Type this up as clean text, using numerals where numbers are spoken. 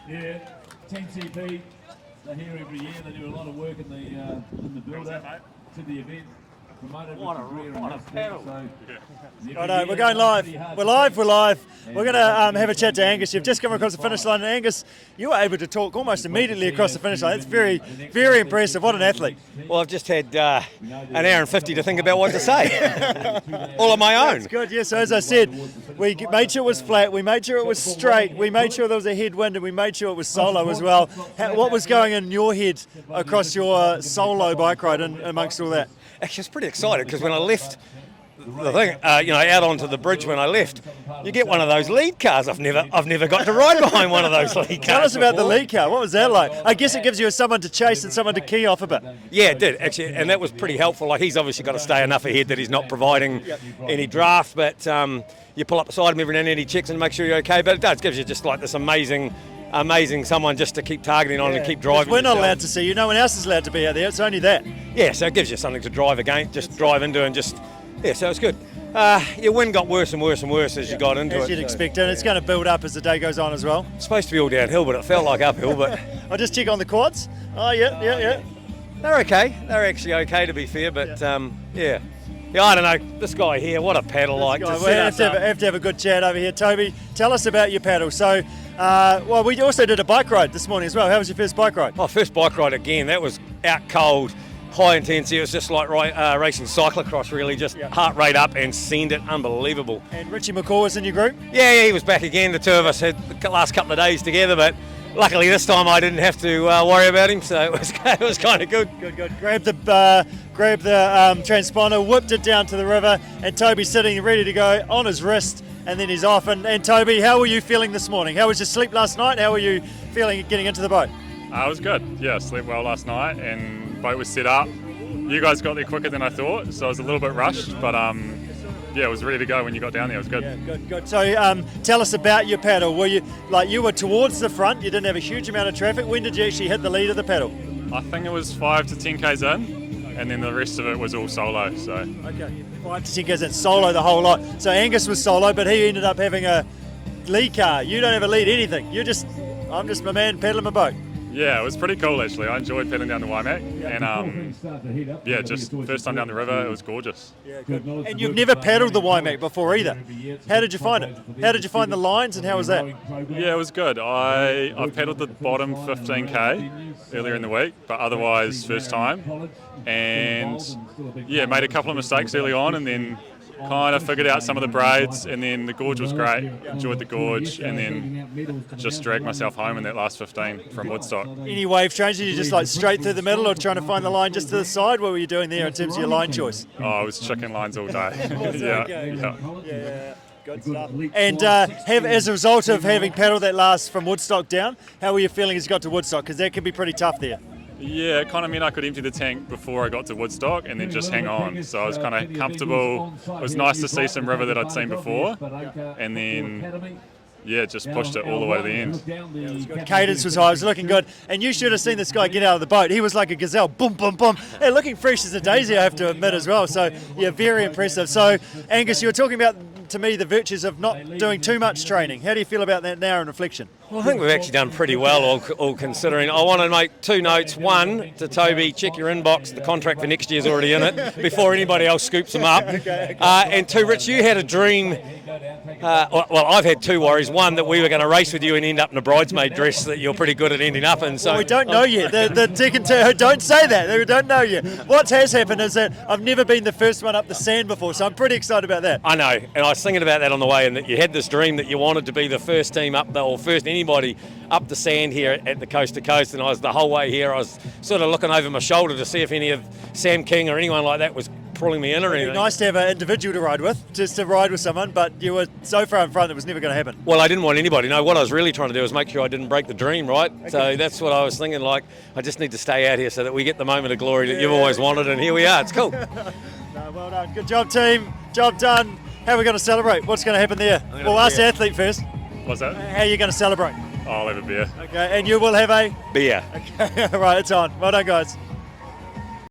Yeah, 10CP. They're here every year. They do a lot of work in the build-up to the event. What a pedal. I know, we're going live. We're live. We're going to have a chat to Angus. You've just come across the finish line. And Angus, you were able to talk almost immediately across the finish line. That's very, very impressive. What an athlete. Well, I've just had an hour and 50 to think about what to say. All on my own. That's good, yes. So as I said, we made sure it was flat. We made sure it was straight. We made sure there was a headwind, and we made sure it was solo as well. What was going in your head across your solo bike ride and amongst all that? Actually, I was pretty excited because when I left the thing, out onto the bridge when I left, you get one of those lead cars. I've never got to ride behind one of those lead cars. Tell us about the before. lead car. What was that like? I guess it gives you someone to chase and someone to key off a bit. Yeah, it did actually, and that was pretty helpful. Like he's obviously got to stay enough ahead that he's not providing any draft, but you pull up beside him every now and then, he checks and makes sure you're okay. But it gives you just like this amazing someone just to keep targeting on and keep driving. We're not allowed to see you. No one else is allowed to be out there. It's only that. Yeah, so it gives you something to drive again, just drive into and just, so it's good. Your wind got worse and worse and worse as you got into it. As you'd expect, and it's going to build up as the day goes on as well. It's supposed to be all downhill, but it felt like uphill. But I'll just check on the quads. Oh, yeah. They're okay. They're actually okay, to be fair, but yeah, I don't know. This guy here, what a paddle like. We have to have a good chat over here. Toby, tell us about your paddle. So, we also did a bike ride this morning as well. How was your first bike ride? Oh, first bike ride again. That was out cold, high intensity. It was just like racing cyclocross, really. Just heart rate up and send it. Unbelievable. And Richie McCaw was in your group? Yeah, he was back again. The two of us had the last couple of days together, but luckily this time I didn't have to worry about him, so it was kind of good. Good. Grab the transponder, whipped it down to the river, and Toby's sitting ready to go on his wrist, and then he's off. And Toby, how were you feeling this morning? How was your sleep last night? How were you feeling getting into the boat? It was good. Yeah, slept well last night, and boat was set up. You guys got there quicker than I thought, so I was a little bit rushed, but it was ready to go when you got down there. It was good. Yeah, good. So tell us about your paddle. Were you were towards the front? You didn't have a huge amount of traffic. When did you actually hit the lead of the paddle? I think it was 5 to 10 k's in, and then the rest of it was all solo. So okay, 5 to 10 k's in, solo the whole lot. So Angus was solo, but he ended up having a lead car. You don't have a lead anything. I'm just my man paddling my boat. yeah, it was pretty cool actually. I enjoyed pedaling down the Waimak, and just first time down the river, it was gorgeous. Yeah, good. And you've never paddled the Waimak before either. How did you find it? How did you find the lines, and how was that? Yeah, it was good. I paddled the bottom 15k earlier in the week, but otherwise first time, and made a couple of mistakes early on, and then kind of figured out some of the braids, and then the gorge was great. Enjoyed the gorge, and then just dragged myself home in that last 15 from Woodstock. Any wave changes? You just like straight through the middle, or trying to find the line just to the side? What were you doing there in terms of your line choice? Oh, I was chicken lines all day. Yeah. Good stuff. And as a result of having paddled that last from Woodstock down, how were you feeling as you got to Woodstock? Because that can be pretty tough there. Yeah, it kind of meant I could empty the tank before I got to Woodstock and then just hang on. So I was kind of comfortable. It was nice to see some river that I'd seen before. And then, just pushed it all the way to the end. Cadence was high, it was looking good. And you should have seen this guy get out of the boat. He was like a gazelle, boom, boom, boom. Hey, looking fresh as a daisy, I have to admit as well. So, very impressive. So, Angus, you were talking about, to me, the virtues of not doing too much training. How do you feel about that now in reflection? Well, I think we've actually done pretty well, all considering. I want to make 2 notes. One, to Toby, check your inbox. The contract for next year's already in it before anybody else scoops them up. And 2, Rich, you had a dream. I've had 2 worries. One, that we were going to race with you and end up in a bridesmaid dress that you're pretty good at ending up in. So we don't know yet. The second two don't say that. They don't know yet. What has happened is that I've never been the first one up the sand before, so I'm pretty excited about that. I know, and I was thinking about that on the way, and that you had this dream that you wanted to be the first team up, or first anybody up the sand here at the Coast to Coast, and I was the whole way here, I was sort of looking over my shoulder to see if any of Sam King or anyone like that was pulling me in or anything. Nice to have an individual to ride with, just to ride with someone, but you were so far in front it was never going to happen. Well, I didn't want anybody. No, what I was really trying to do was make sure I didn't break the dream, right? Okay. So that's what I was thinking, like, I just need to stay out here so that we get the moment of glory that you've always wanted, and here we are. It's cool. No, well done. Good job, team. Job done. How are we going to celebrate? What's going to happen there? Well, ask the athlete first. What's that? How are you going to celebrate? I'll have a beer. Okay, and you will have a? Beer. Okay, all right, it's on. Well done, guys.